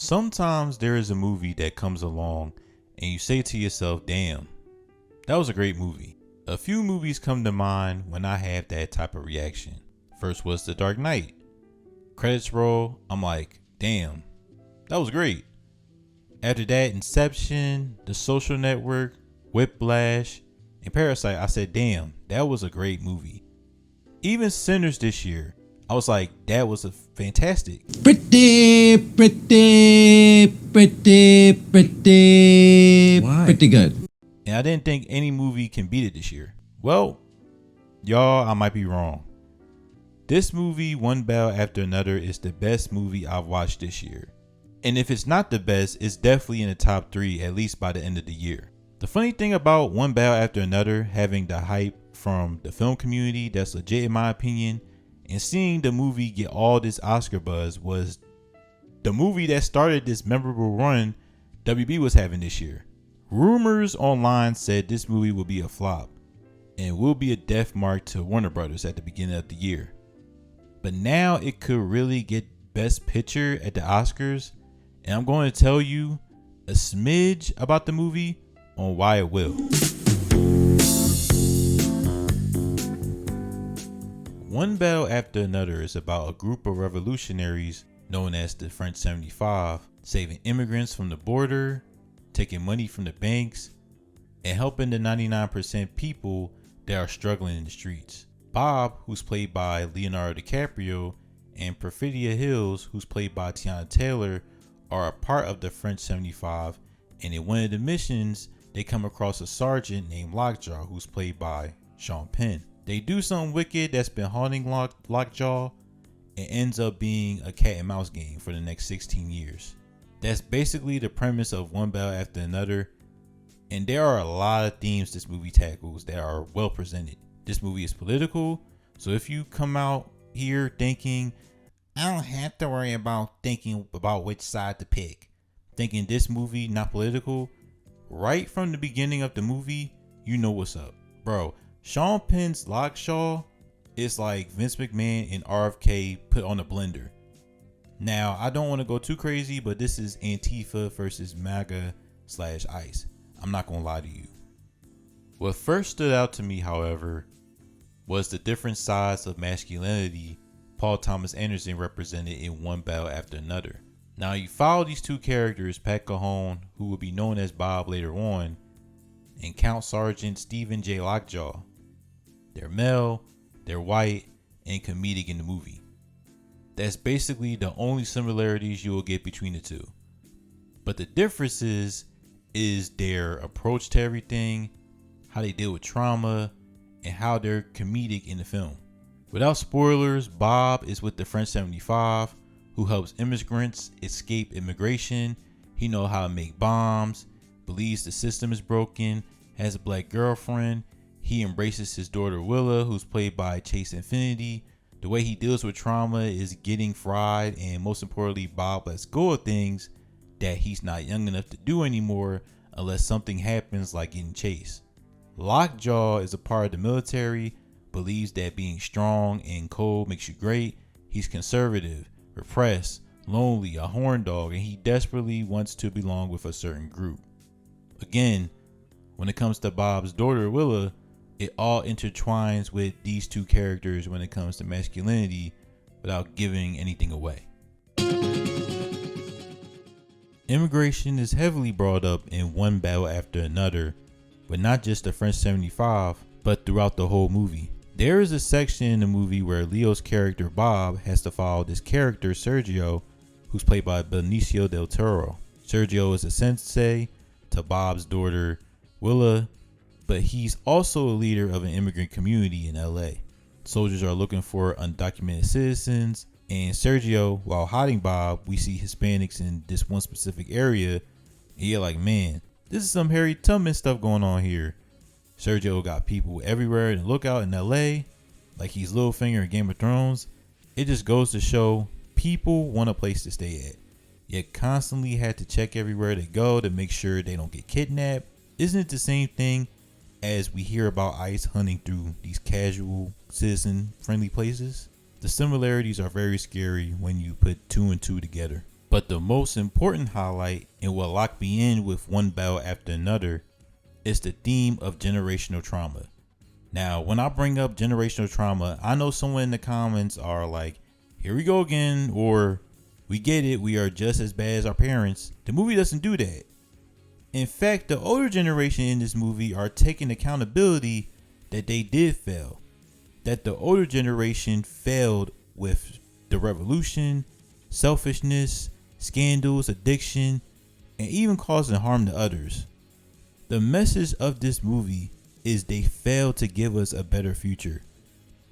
Sometimes there is a movie that comes along and you say to yourself, damn, that was a great movie. A few movies come to mind when I have that type of reaction. First was The Dark Knight. Credits roll, I'm like, damn, that was great. After that, Inception, The Social Network, Whiplash, and Parasite, I said, damn, that was a great movie. Even Sinners this year, I was like, that was a fantastic. Pretty good. And I didn't think any movie can beat it this year. Well, y'all, I might be wrong. This movie, one battle after another, is the best movie I've watched this year. And if it's not the best, it's definitely in the top 3, at least by the end of the year. The funny thing about one battle after another having the hype from the film community that's legit in my opinion, and seeing the movie get all this Oscar buzz was the movie that started this memorable run WB was having this year. Rumors online said this movie will be a flop and will be a death mark to Warner Brothers at the beginning of the year. But now it could really get Best Picture at the Oscars, and I'm going to tell you a smidge about the movie on why it will. One Battle After Another is about a group of revolutionaries known as the French 75 saving immigrants from the border, taking money from the banks, and helping the 99% people that are struggling in the streets. Bob, who's played by Leonardo DiCaprio, and Perfidia Hills, who's played by Tiana Taylor, are a part of the French 75, and in one of the missions, they come across a sergeant named Lockjaw, who's played by Sean Penn. They do something wicked that's been haunting Lockjaw and ends up being a cat and mouse game for the next 16 years. That's basically the premise of One Battle After Another, and there are a lot of themes this movie tackles that are well presented. This movie is political, so if you come out here thinking, I don't have to worry about thinking about which side to pick, thinking this movie not political, right from the beginning of the movie, you know what's up. Bro, Sean Penn's Lockjaw is like Vince McMahon and RFK put on a blender. Now, I don't want to go too crazy, but this is Antifa versus MAGA / ICE. I'm not going to lie to you. What first stood out to me, however, was the different sides of masculinity Paul Thomas Anderson represented in One Battle After Another. Now, you follow these two characters, Pat Cajon, who will be known as Bob later on, and Count Sergeant Stephen J. Lockjaw. They're male, they're white, and comedic in the movie. That's basically the only similarities you will get between the two. But the differences is their approach to everything, how they deal with trauma, and how they're comedic in the film. Without spoilers, Bob is with the French 75, who helps immigrants escape immigration. He knows how to make bombs, believes the system is broken, has a black girlfriend. He embraces his daughter Willa, who's played by Chase Infinity. The way he deals with trauma is getting fried, and most importantly, Bob lets go of things that he's not young enough to do anymore unless something happens like getting chased. Lockjaw is a part of the military, believes that being strong and cold makes you great. He's conservative, repressed, lonely, a horn dog, and he desperately wants to belong with a certain group. Again, when it comes to Bob's daughter Willa, it all intertwines with these two characters when it comes to masculinity without giving anything away. Immigration is heavily brought up in One Battle After Another, but not just the French 75, but throughout the whole movie. There is a section in the movie where Leo's character Bob has to follow this character Sergio, who's played by Benicio del Toro. Sergio is a sensei to Bob's daughter Willa, but he's also a leader of an immigrant community in LA. Soldiers are looking for undocumented citizens, and Sergio, while hiding Bob, we see Hispanics in this one specific area, and you're like, man, this is some Harry Tubman stuff going on here. Sergio got people everywhere to look out in LA, like he's Littlefinger in Game of Thrones. It just goes to show people want a place to stay at, yet constantly had to check everywhere they go to make sure they don't get kidnapped. Isn't it the same thing as we hear about ICE hunting through these casual, citizen-friendly places? The similarities are very scary when you put two and two together. But the most important highlight, and what locked me in with one bell after another, is the theme of generational trauma. Now, when I bring up generational trauma, I know someone in the comments are like, here we go again, or we get it, we are just as bad as our parents. The movie doesn't do that. In fact, the older generation in this movie are taking accountability that they did fail. That the older generation failed with the revolution, selfishness, scandals, addiction, and even causing harm to others. The message of this movie is they failed to give us a better future.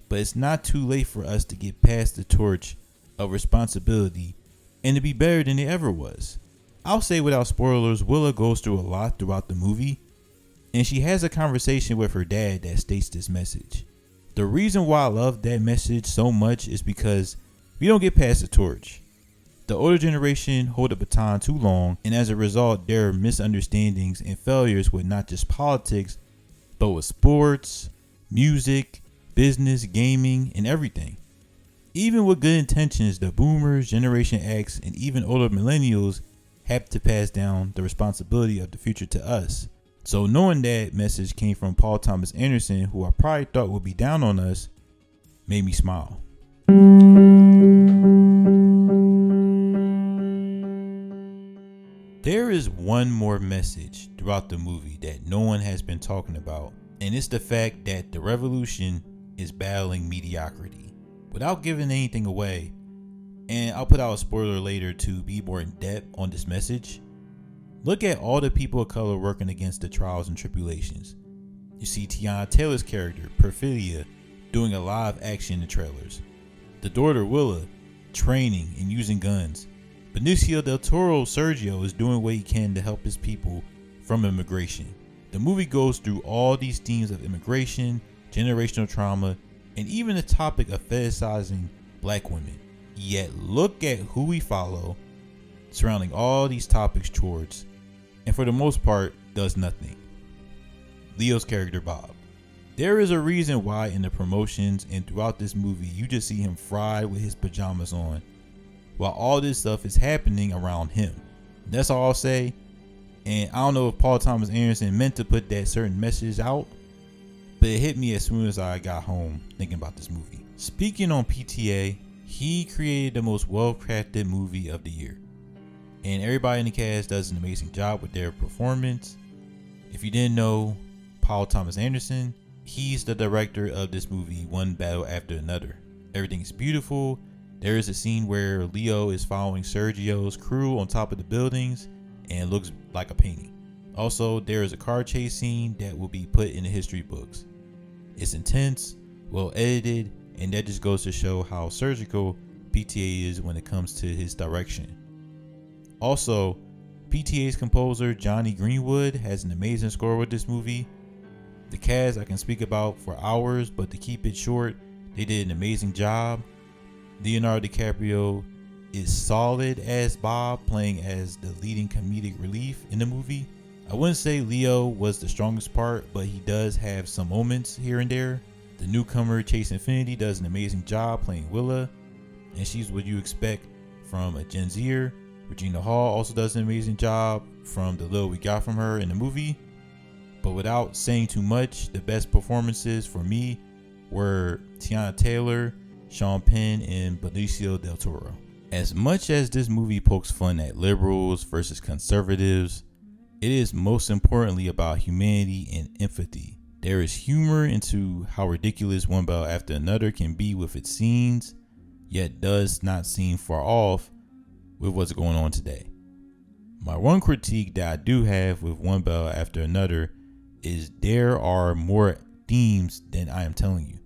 But it's not too late for us to get past the torch of responsibility and to be better than it ever was. I'll say without spoilers, Willa goes through a lot throughout the movie, and she has a conversation with her dad that states this message. The reason why I love that message so much is because we don't get past the torch. The older generation hold the baton too long, and as a result, there are misunderstandings and failures with not just politics, but with sports, music, business, gaming, and everything. Even with good intentions, the boomers, Generation X, and even older millennials have to pass down the responsibility of the future to us. So knowing that message came from Paul Thomas Anderson, who I probably thought would be down on us, made me smile. There is one more message throughout the movie that no one has been talking about, and it's the fact that the revolution is battling mediocrity. Without giving anything away, and I'll put out a spoiler later to be more in depth on this message, look at all the people of color working against the trials and tribulations. You see Tiana Taylor's character, Perfidia, doing a live action in the trailers. The daughter, Willa, training and using guns. Benicio del Toro, Sergio, is doing what he can to help his people from immigration. The movie goes through all these themes of immigration, generational trauma, and even the topic of fetishizing black women. Yet look at who we follow surrounding all these topics towards, and for the most part, does nothing. Leo's character, Bob. There is a reason why in the promotions and throughout this movie, you just see him fried with his pajamas on, while all this stuff is happening around him. That's all I'll say. And I don't know if Paul Thomas Anderson meant to put that certain message out, but it hit me as soon as I got home thinking about this movie. Speaking on PTA, he created the most well-crafted movie of the year. And everybody in the cast does an amazing job with their performance. If you didn't know, Paul Thomas Anderson, he's the director of this movie, One Battle After Another. Everything is beautiful. There is a scene where Leo is following Sergio's crew on top of the buildings and it looks like a painting. Also, there is a car chase scene that will be put in the history books. It's intense, well edited, and that just goes to show how surgical PTA is when it comes to his direction. Also, PTA's composer Johnny Greenwood has an amazing score with this movie. The cast I can speak about for hours, but to keep it short, they did an amazing job. Leonardo DiCaprio is solid as Bob, playing as the leading comedic relief in the movie. I wouldn't say Leo was the strongest part, but he does have some moments here and there. The newcomer Chase Infinity does an amazing job playing Willa, and she's what you expect from a Gen Zer. Regina Hall also does an amazing job from the little we got from her in the movie. But without saying too much, the best performances for me were Tiana Taylor, Sean Penn, and Benicio del Toro. As much as this movie pokes fun at liberals versus conservatives, it is most importantly about humanity and empathy. There is humor into how ridiculous One Battle After Another can be with its scenes, yet does not seem far off with what's going on today. My one critique that I do have with One Battle After Another is there are more themes than I am telling you.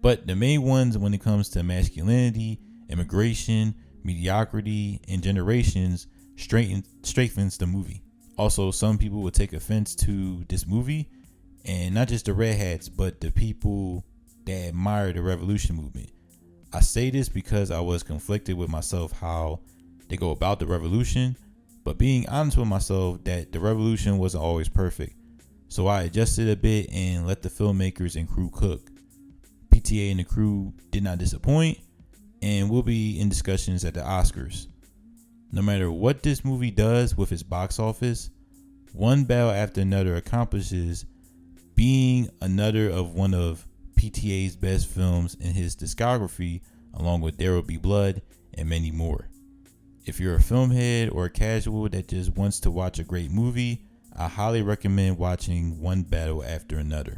But the main ones when it comes to masculinity, immigration, mediocrity, and generations strengthens the movie. Also, some people will take offense to this movie, and not just the red hats, but the people that admire the revolution movement. I say this because I was conflicted with myself how they go about the revolution, but being honest with myself that the revolution wasn't always perfect. So I adjusted a bit and let the filmmakers and crew cook. PTA and the crew did not disappoint, and will be in discussions at the Oscars. No matter what this movie does with its box office, One Battle After Another accomplishes being another of one of PTA's best films in his discography, along with There Will Be Blood and many more. If you're a film head or a casual that just wants to watch a great movie, I highly recommend watching One Battle After Another.